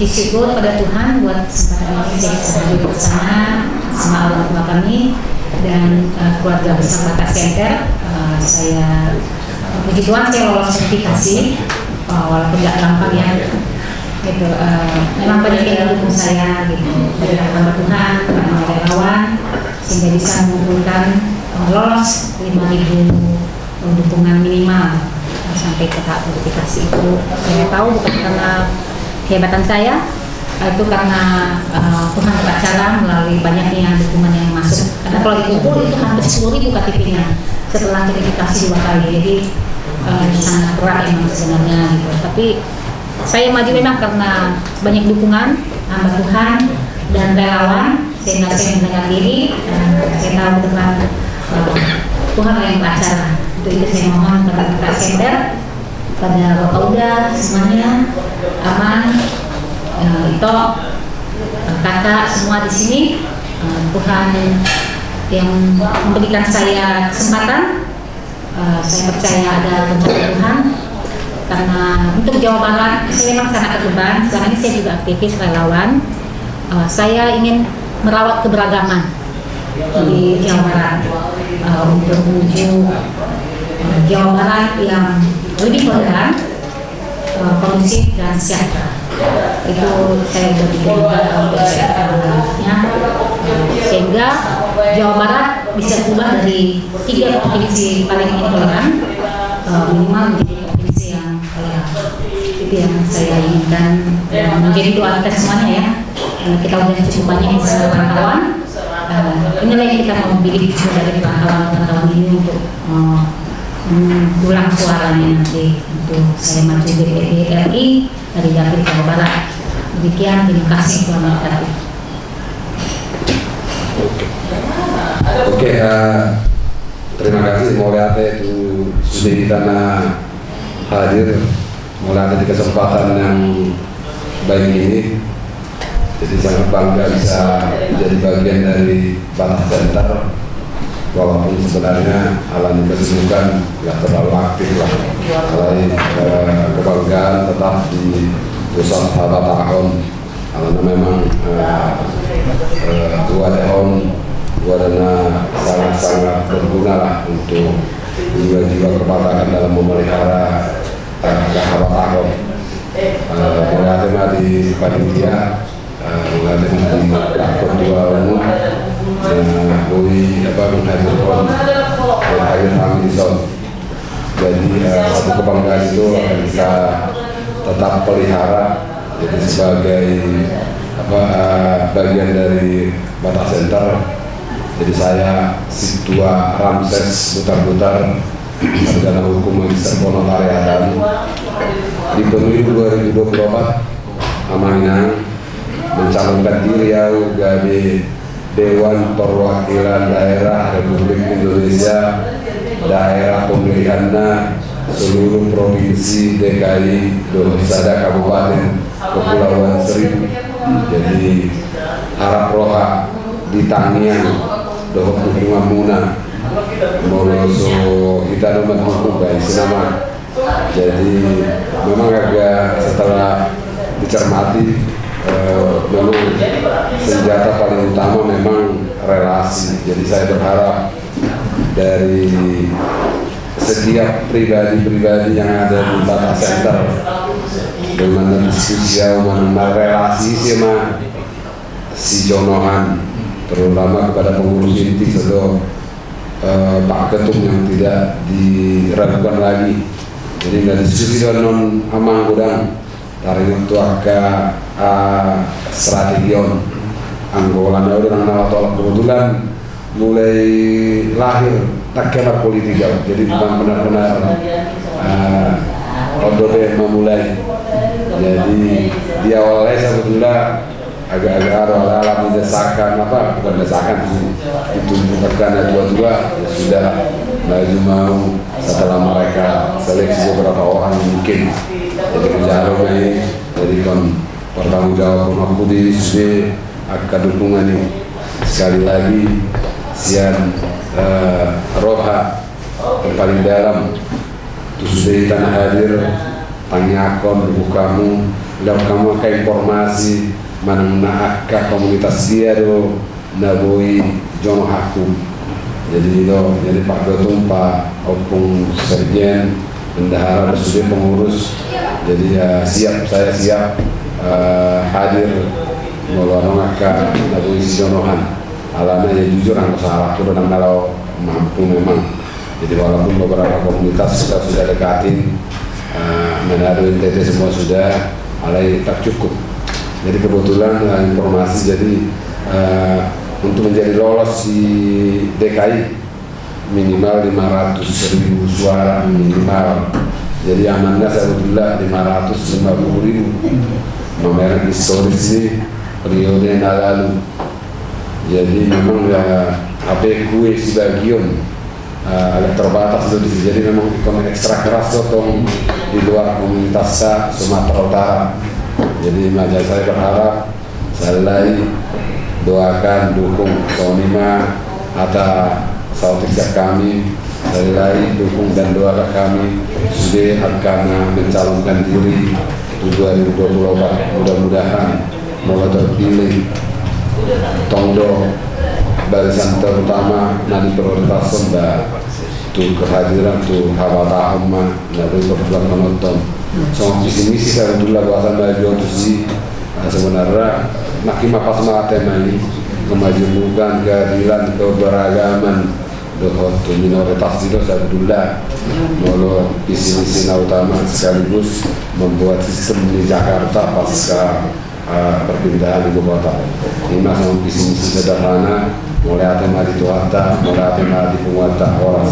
puji syukur pada Tuhan buat kesempatan ini saya bisa hadir bersama sama orang tua kami dan keluarga besar Batak Center. Saya puji Tuhan saya lolos sertifikasi walaupun tidak gampang ya. Gitu, memang banyak yang mendukung saya gitu, dari hamba Tuhan, karena relawan sehingga bisa mengumpulkan lolos 5.000 dukungan minimal sampai ke tahap verifikasi itu. Saya tahu bukan karena kehebatan saya, itu karena Tuhan beracara melalui banyaknya dukungan yang masuk. Karena kalau dikumpul itu hampir 10.000 KTP-nya setelah verifikasi 2 kali, jadi sangat berat memang sebenarnya gitu. Tapi saya maju memang karena banyak dukungan hamba Tuhan dan relawan, sehingga saya mendengar diri dan saya tahu dengan Tuhan yang beracara. Itu saya mohon kepada Batak Center, pada Bapak Uda semuanya aman, itu kakak semua di sini. Tuhan yang memberikan saya kesempatan, saya percaya ada rencana Tuhan. Karena untuk Jawa Barat saya memang sangat terbeban. Sekarang ini saya juga aktivis relawan. Saya ingin merawat keberagaman di Jawa Barat untuk menuju Jawa Barat yang lebih toleran, kondusif dan sejahtera. Itu saya berikan untuk sejahtera, sehingga Jawa Barat bisa berubah dari 3 provinsi paling intoleran minimal menjadi provinsi yang toleran. Itu yang saya inginkan, menjadi doa kita semuanya ya. Kita udah cukup banyak yang bisa perantauan. Inilah yang kita mau pilih dari perantauan ini untuk ulang suaranya nanti untuk saya maju dari RI dari Dapil Jawa Barat. Demikian, terima kasih Tuhan memberkati. Oke, terima kasih Moliate itu sudah di tanah hadir, Moliate di kesempatan yang baik ini. Jadi sangat bangga bisa menjadi bagian dari Batak Center, walaupun sebenarnya alami kesibukan nggak terlalu aktif lah. Selain kebanggaan tetap di pusat Batak tahun, karena memang wadana sangat berguna lah untuk jiwa-jiwa kebatakan dalam memelihara kehabat tahun. Mengalir di panitia, mengalir di ketua umum, menghadirkan hadir Hamidison. Jadi satu kebanggaan itu akan kita tetap pelihara, jadi sebagai bagian dari Batak Center. Jadi saya Situa Ramses Butar-Butar, sarjana hukum magister penotariatan, di pemilu 2024 Amanang mencalonkan diri sebagai Dewan Perwakilan Daerah Republik Indonesia daerah pemilihannya seluruh provinsi DKI 21 Kabupaten Kepulauan Seribu. Jadi harap roha di Tangian dohok dukungan muna moloso kita nomor hukum guys nama. Jadi memang agak setelah dicermati memang senjata paling utama memang relasi. Jadi saya berharap dari setiap pribadi-pribadi yang ada di Batak Center dengan diskusi mengenai relasi sama si Jonohan, terutama kepada pengurus inti atau Pak Ketum yang tidak diragukan lagi. Jadi dari diskusi dengan Amang Gudang tarik itu agak strategion anggolan orang nama tolak kebetulan mulai lahir tak kena politik, jadi bukan benar-benar odode memulai. Jadi di awalnya sebetulnya agak-agak ala mendesakan bukan mendesakan sih, ditunjukkan karena dua-dua ya sudah laju mau setelah mereka seleksi beberapa orang mungkin. Jadi kejaran ini dari pertanggung jawab aku di SD akan dukungan ini sekali lagi sian roha yang paling dalam itu sudah di tanah hadir tanya akon buku kamu lalu kamu ke informasi mana komunitas dia do naboi jono hakum. Jadi Pak Ketum, Pak Opung Serjen, bendahara sudah pengurus. Jadi saya siap hadir melalui naboi si jonohan. Alana ya jujur angka salah tuh dan kalau mampu memang. Jadi walaupun beberapa komunitas kita sudah dekatin, Manado NTT semua sudah, alai tak cukup. Jadi kebetulan informasi jadi untuk menjadi lolos di DKI minimal 500.000 suara minimal. Jadi amannya saya betulah 550.000. Nomor historis ini periode yang lalu. Jadi memang apa kue si bagian agak terbatas loh. Jadi memang ekonomi ekstra keras loh di luar komunitas Sumatera Utara. Jadi majelis saya berharap saya doakan dukung Sonima atau sautik kami, saya dukung dan doakan kami sudah akan mencalonkan diri 2024. Mudah-mudahan mau terpilih Tongdo barisan terutama nanti prioritas sonda tuh kehadiran tuh hawa tahun dari perbuatan penonton. So misi saya dulu bahasa baju itu sih sebenarnya makin pas mata ini kemajuan keadilan keberagaman dohot minoritas itu saya dulu mau visi utama sekaligus membuat sistem di Jakarta pasca perpindahan ibu kota. Ini masih visi sederhana, mulai tema di Tuata, mulai tema di penguata orang.